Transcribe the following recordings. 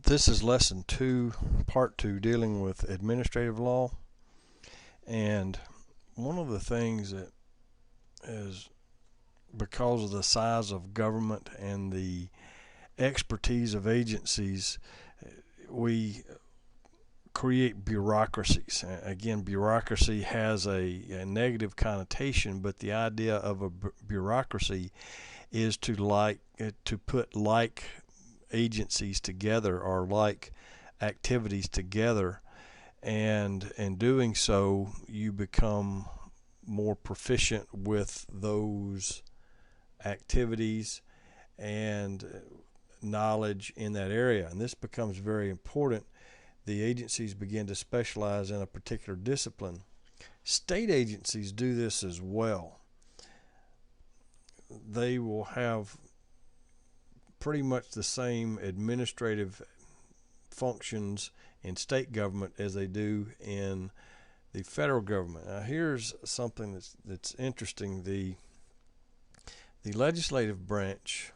This is lesson 2, part 2, dealing with administrative law. And one of the things that is because of the size of government and the expertise of agencies, we create bureaucracies. Again, bureaucracy has a negative connotation, but the idea of a bureaucracy is to put like agencies together or like activities together, and in doing so you become more proficient with those activities and knowledge in that area, and this becomes very important. The agencies begin to specialize in a particular discipline. State agencies do this as well. They will have pretty much the same administrative functions in state government as they do in the federal government. Now, here's something that's interesting. The legislative branch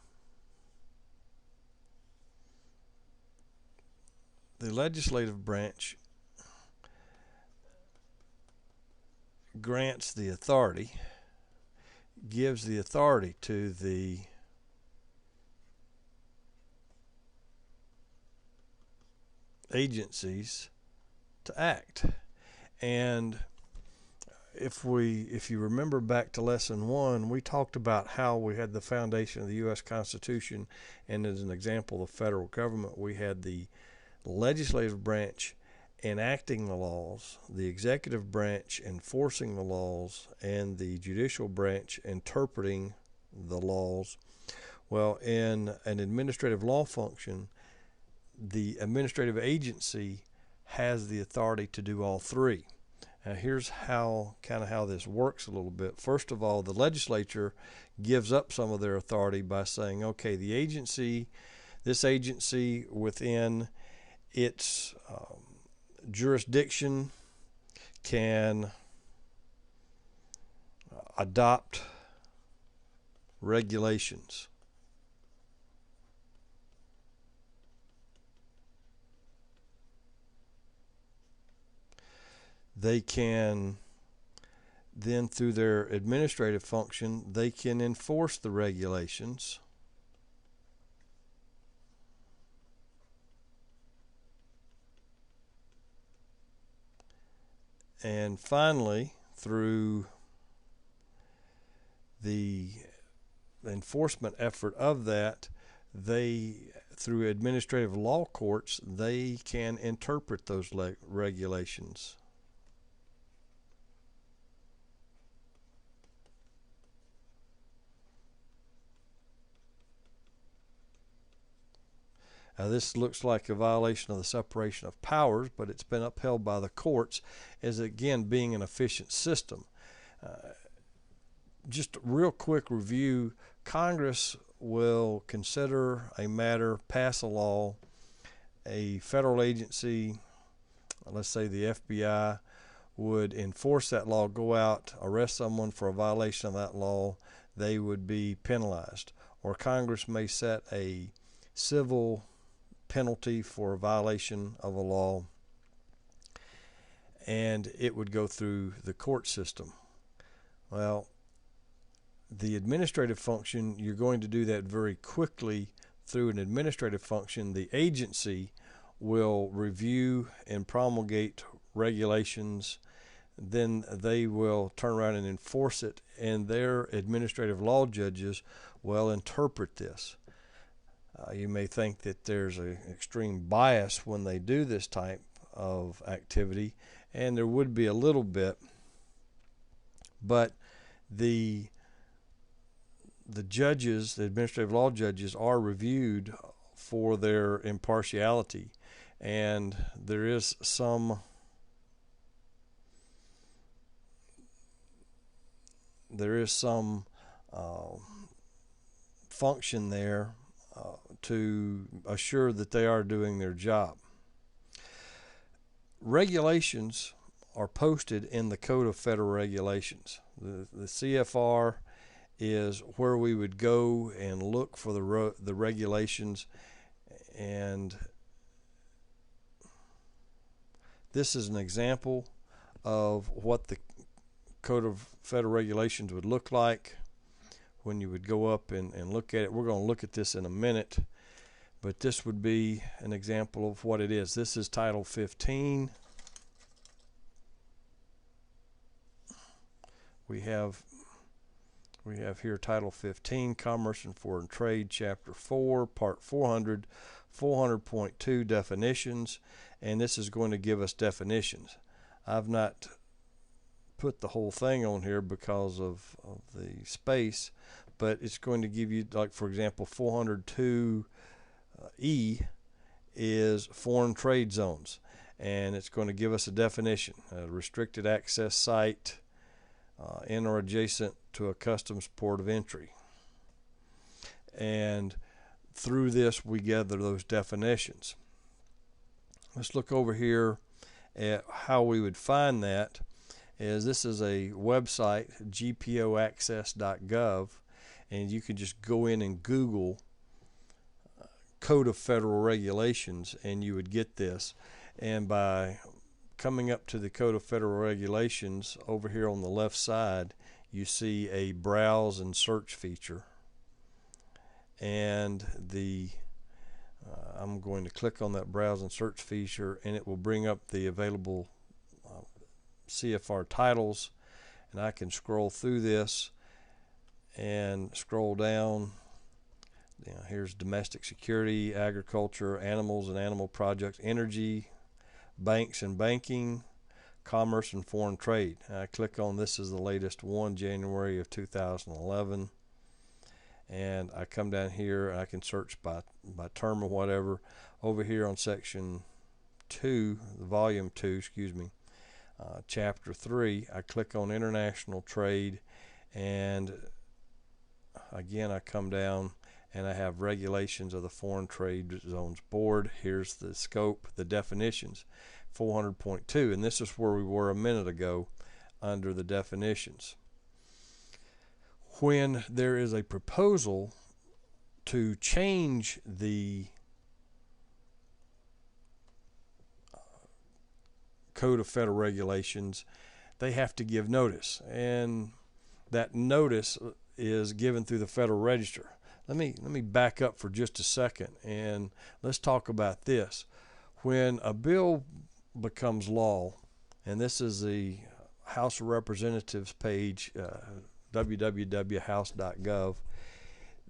grants the authority, gives the authority to the agencies to act. And if you remember back to lesson 1, we talked about how we had the foundation of the U.S. Constitution, and as an example, the federal government, we had the legislative branch enacting the laws, the executive branch enforcing the laws, and the judicial branch interpreting the laws. Well, in an administrative law function, the administrative agency has the authority to do all three. Now, here's how this works a little bit. First of all, the legislature gives up some of their authority by saying, okay, this agency within its jurisdiction can adopt regulations. They can then, through their administrative function, they can enforce the regulations. And finally, through the enforcement effort of that, through administrative law courts, they can interpret those regulations. Now, this looks like a violation of the separation of powers, but it's been upheld by the courts as, again, being an efficient system. Just a real quick review. Congress will consider a matter, pass a law. A federal agency, let's say the FBI, would enforce that law, go out, arrest someone for a violation of that law. They would be penalized. Or Congress may set a civil penalty for a violation of a law, and it would go through the court system. Well, the administrative function, you're going to do that very quickly through an administrative function. The agency will review and promulgate regulations, then they will turn around and enforce it, and their administrative law judges will interpret this. You may think that there's an extreme bias when they do this type of activity, and there would be a little bit, but the judges, the administrative law judges, are reviewed for their impartiality, and there is some function there to assure that they are doing their job. Regulations are posted in the Code of Federal Regulations. The CFR is where we would go and look for the regulations, and This is an example of what the Code of Federal Regulations would look like when you would go up and look at it. We're going to look at this in a minute, but this would be an example of what it is. This is Title 15. We have here Title 15, Commerce and Foreign Trade, Chapter 4, Part 400, 400.2, Definitions, and this is going to give us definitions. I've not put the whole thing on here because of the space, but it's going to give you, like, for example, 402E is foreign trade zones, and it's going to give us a definition: a restricted access site in or adjacent to a customs port of entry. And through this we gather those definitions. Let's look over here at how we would find that. This is a website, gpoaccess.gov, and you can just go in and Google Code of Federal Regulations and you would get this. And by coming up to the Code of Federal Regulations, over here on the left side you see a browse and search feature, and I'm going to click on that browse and search feature, and it will bring up the available CFR titles, and I can scroll through this and scroll down. Here's domestic security, agriculture, animals and animal projects, energy, banks and banking, commerce and foreign trade. I click on this is the latest one, January of 2011, and I come down here and I can search by term or whatever. Over here on section 2, volume 2, chapter 3, I click on international trade, and again I come down and I have regulations of the Foreign Trade Zones Board. Here's the scope, the definitions, 400.2, and this is where we were a minute ago under the definitions. When there is a proposal to change the Code of Federal Regulations, they have to give notice, and that notice is given through the Federal Register. Let me back up for just a second and let's talk about this. When a bill becomes law, and this is the House of Representatives page, www.house.gov,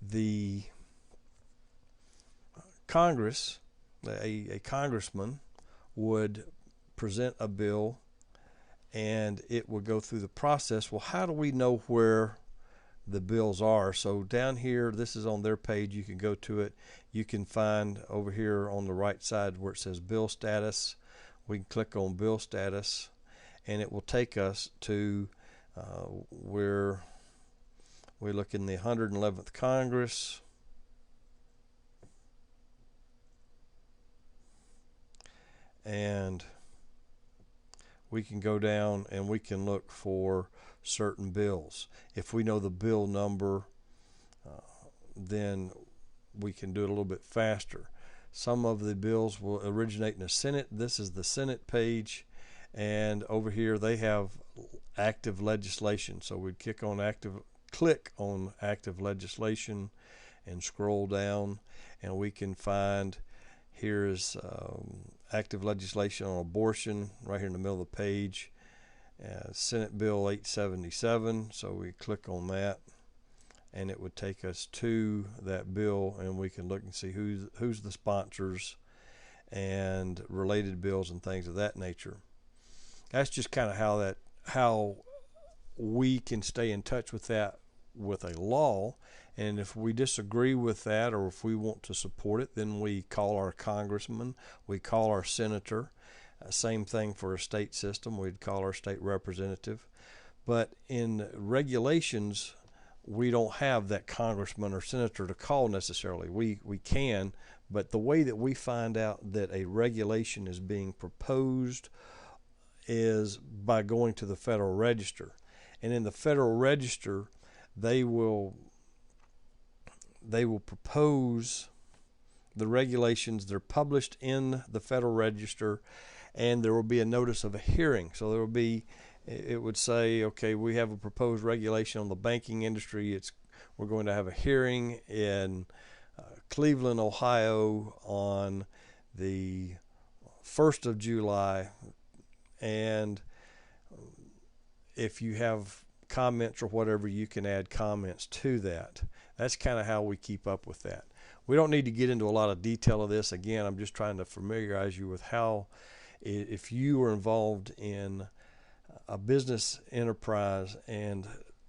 the Congress, a congressman would present a bill and it would go through the process. Well, how do we know where the bills are? So down here, this is on their page, you can go to it. You can find over here on the right side where it says bill status. We can click on bill status and it will take us to where we look in the 111th Congress, and we can go down and we can look for certain bills. If we know the bill number, then we can do it a little bit faster. Some of the bills will originate in the Senate. This is the Senate page, and over here they have active legislation. So we'd click on active legislation and scroll down, and we can find here is active legislation on abortion right here in the middle of the page. Senate Bill 877, so we click on that and it would take us to that bill, and we can look and see who's the sponsors and related bills and things of that nature. That's just kind of how we can stay in touch with that with a law, and if we disagree with that or if we want to support it, then we call our congressman, we call our senator. Same thing for a state system, we'd call our state representative. But in regulations, we don't have that congressman or senator to call necessarily. We can, but the way that we find out that a regulation is being proposed is by going to the Federal Register. And in the Federal Register, they will propose the regulations. They're published in the Federal Register, and there will be a notice of a hearing. So there will be, it would say, okay, we have a proposed regulation on the banking industry. We're going to have a hearing in Cleveland, Ohio on the 1st of July, and if you have comments or whatever, you can add comments to that. That's kind of how we keep up with that. We don't need to get into a lot of detail of this. Again, I'm just trying to familiarize you with how, if you were involved in a business enterprise and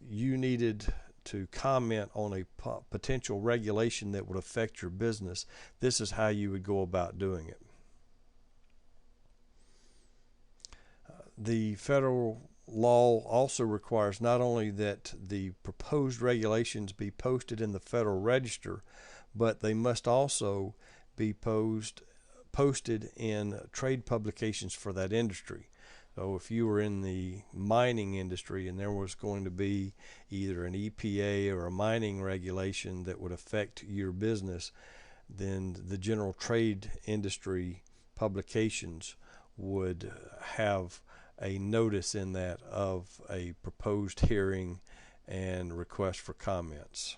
you needed to comment on a potential regulation that would affect your business, this is how you would go about doing it. The federal law also requires not only that the proposed regulations be posted in the Federal Register, but they must also be posted in trade publications for that industry. So if you were in the mining industry and there was going to be either an EPA or a mining regulation that would affect your business, then the general trade industry publications would have a notice in that of a proposed hearing and request for comments.